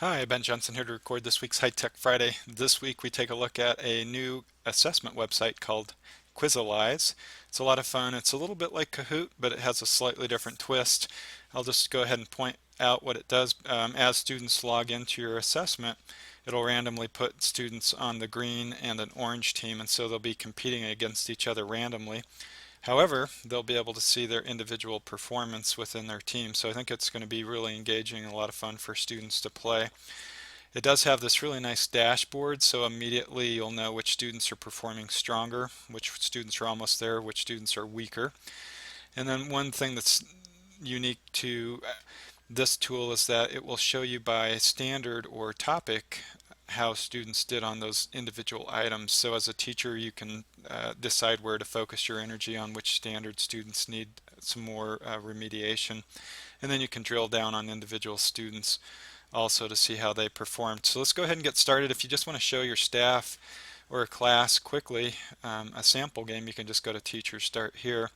Hi, Ben Johnson here to record this week's High Tech Friday. This week we take a look at a new assessment website called Quizalize. It's a lot of fun. It's a little bit like Kahoot, but it has a slightly different twist. I'll just go ahead and point out what it does. As students log into your assessment, it'll randomly put students on the green and an orange team, and so they'll be competing against each other randomly. However, they'll be able to see their individual performance within their team, so I think it's going to be really engaging and a lot of fun for students to play. It does have this really nice dashboard, so immediately you'll know which students are performing stronger, which students are almost there, which students are weaker. And then one thing that's unique to this tool is that it will show you by standard or topic how students did on those individual items. So as a teacher, you can decide where to focus your energy on which standard students need some more remediation. And then you can drill down on individual students also to see how they performed. So let's go ahead and get started. If you just want to show your staff or a class quickly a sample game, you can just go to Teacher Start here,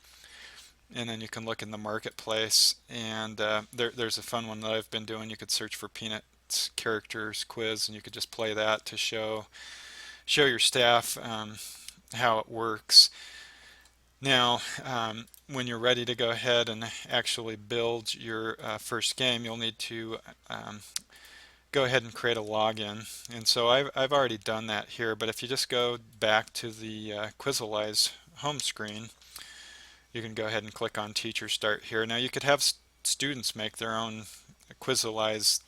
and then you can look in the marketplace, and there's a fun one that I've been doing. You could search for Peanuts characters quiz, and you could just play that to show your staff how it works. Now, when you're ready to go ahead and actually build your first game, you'll need to go ahead and create a login. And so I've already done that here, but if you just go back to the Quizalize home screen, you can go ahead and click on Teacher Start here. Now you could have students make their own Quizalize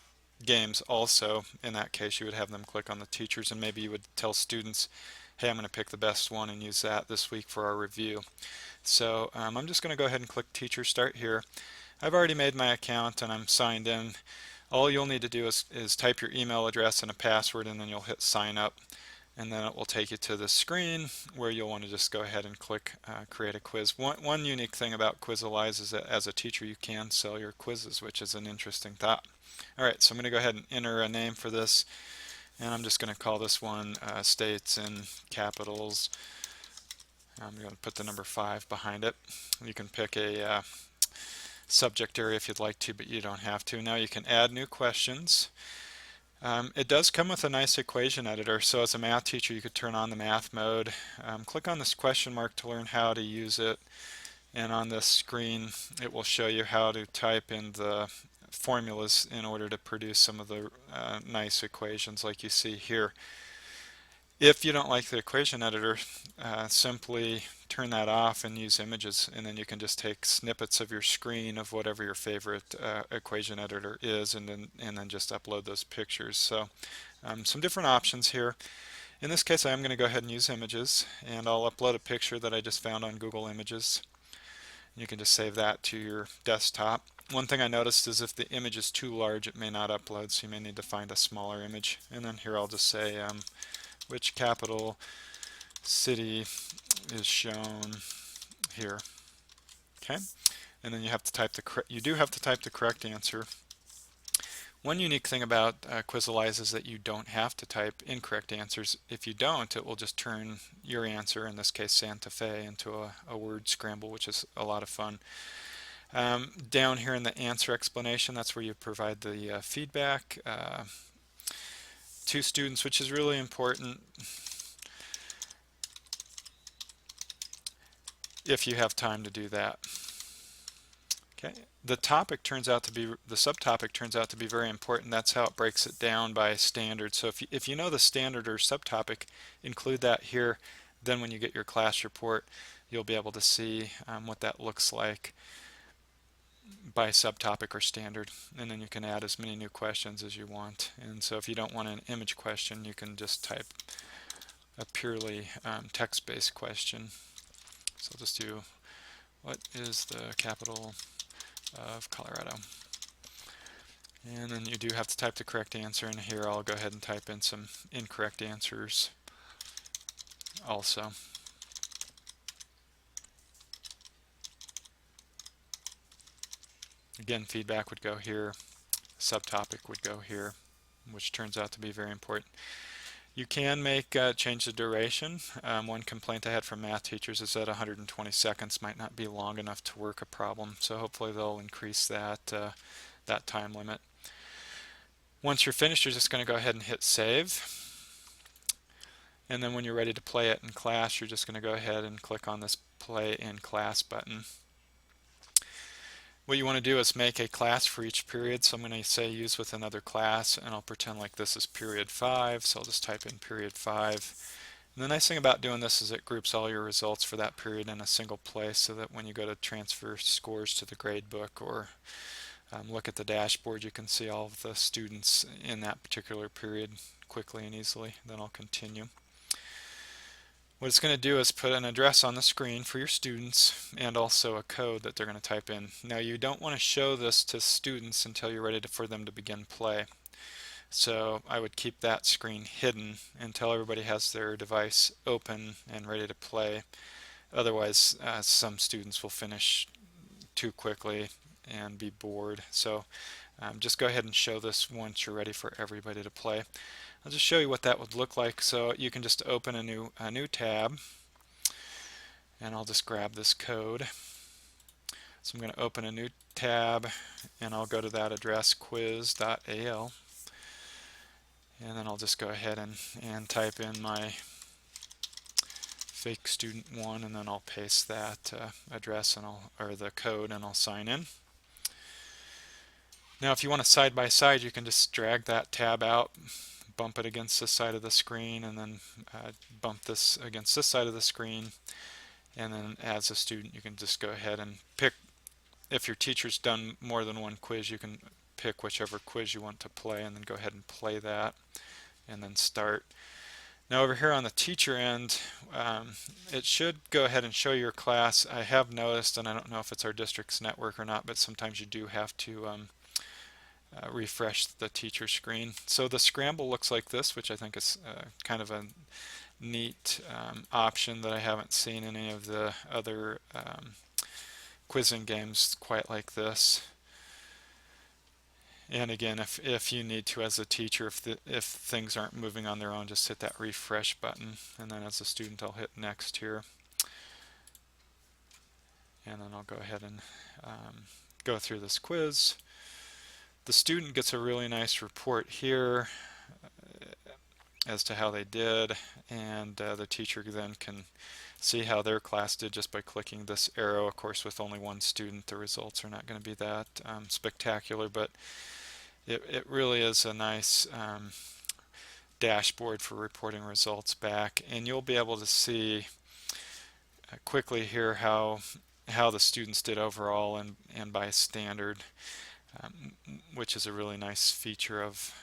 games also. In that case, you would have them click on the teachers, and maybe you would tell students, hey, I'm going to pick the best one and use that this week for our review. So I'm just going to go ahead and click Teacher Start here. I've already made my account and I'm signed in. All you'll need to do is type your email address and a password, and then you'll hit sign up, and then it will take you to the screen where you'll want to just go ahead and click create a quiz. One unique thing about Quizalize is that as a teacher you can sell your quizzes, which is an interesting thought. Alright, so I'm going to go ahead and enter a name for this, and I'm just going to call this one States in Capitals. I'm going to put the number 5 behind it. You can pick a subject area if you'd like to, but you don't have to. Now you can add new questions. It does come with a nice equation editor, so as a math teacher you could turn on the math mode. Click on this question mark to learn how to use it, and on this screen it will show you how to type in the formulas in order to produce some of the nice equations like you see here. If you don't like the equation editor, simply turn that off and use images, and then you can just take snippets of your screen of whatever your favorite equation editor is, and then just upload those pictures. So some different options here. In this case, I am going to go ahead and use images, and I'll upload a picture that I just found on Google Images. You can just save that to your desktop. One thing I noticed is if the image is too large, it may not upload, so you may need to find a smaller image. And then here I'll just say which capital city is shown here. Okay, and then you have to type the correct answer. One unique thing about Quizalize is that you don't have to type incorrect answers. If you don't, it will just turn your answer, in this case Santa Fe, into a word scramble, which is a lot of fun. Down here in the answer explanation, that's where you provide the feedback to students, which is really important if you have time to do that. Okay, the subtopic turns out to be very important. That's how it breaks it down by standard. So if you know the standard or subtopic, include that here. Then when you get your class report, you'll be able to see what that looks like by subtopic or standard, and then you can add as many new questions as you want. And so if you don't want an image question, you can just type a purely text-based question. So I'll just do, what is the capital of Colorado? And then you do have to type the correct answer, and here I'll go ahead and type in some incorrect answers also. Again, feedback would go here, subtopic would go here, which turns out to be very important. You can change the duration. One complaint I had from math teachers is that 120 seconds might not be long enough to work a problem, so hopefully they'll increase that time limit. Once you're finished, you're just going to go ahead and hit save. And then when you're ready to play it in class, you're just going to go ahead and click on this play in class button. What you want to do is make a class for each period. So I'm going to say use with another class, and I'll pretend like this is period 5. So I'll just type in period 5. And the nice thing about doing this is it groups all your results for that period in a single place, so that when you go to transfer scores to the grade book or look at the dashboard, you can see all of the students in that particular period quickly and easily. Then I'll continue. What it's going to do is put an address on the screen for your students and also a code that they're going to type in. Now you don't want to show this to students until you're ready for them to begin play. So I would keep that screen hidden until everybody has their device open and ready to play. Otherwise, some students will finish too quickly and be bored. So just go ahead and show this once you're ready for everybody to play. I'll just show you what that would look like. So you can just open a new tab, and I'll just grab this code. So I'm going to open a new tab, and I'll go to that address, quiz.al, and then I'll just go ahead and type in my fake student 1, and then I'll paste that address and or the code, and I'll sign in. Now if you want to side by side, you can just drag that tab out, bump it against this side of the screen, and then bump this against this side of the screen. And then as a student, you can just go ahead and pick, if your teacher's done more than one quiz, you can pick whichever quiz you want to play and then go ahead and play that and then start. Now over here on the teacher end, it should go ahead and show your class. I have noticed, and I don't know if it's our district's network or not, but sometimes you do have to refresh the teacher screen. So the scramble looks like this, which I think is kind of a neat option that I haven't seen in any of the other quizzing games quite like this. And again, if you need to as a teacher, if things aren't moving on their own, just hit that refresh button, and then as a student I'll hit next here, and then I'll go ahead and go through this quiz. The student gets a really nice report here as to how they did, and the teacher then can see how their class did just by clicking this arrow. Of course, with only one student, the results are not going to be that spectacular, but it really is a nice dashboard for reporting results back, and you'll be able to see quickly here how the students did overall and by standard, which is a really nice feature of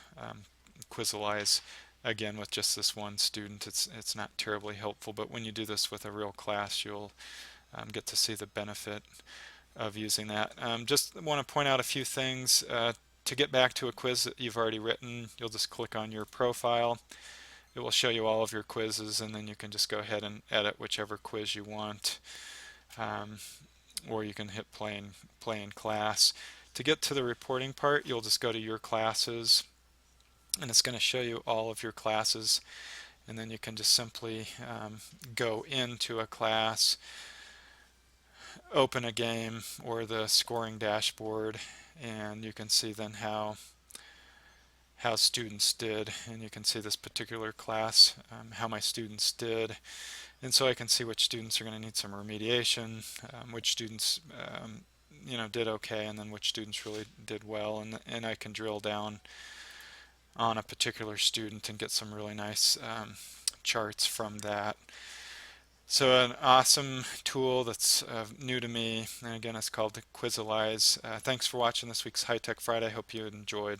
Quizalize. Again, with just this one student, it's not terribly helpful, but when you do this with a real class, you'll get to see the benefit of using that. Just want to point out a few things. To get back to a quiz that you've already written, you'll just click on your profile. It will show you all of your quizzes, and then you can just go ahead and edit whichever quiz you want, or you can hit play in class. To get to the reporting part, you'll just go to your classes, and it's going to show you all of your classes, and then you can just simply go into a class, open a game or the scoring dashboard, and you can see then how students did, and you can see this particular class, how my students did, and so I can see which students are going to need some remediation, which students did okay, and then which students really did well, and I can drill down on a particular student and get some really nice charts from that. So an awesome tool that's new to me, and again, it's called Quizalize. Thanks for watching this week's High Tech Friday. Hope you enjoyed.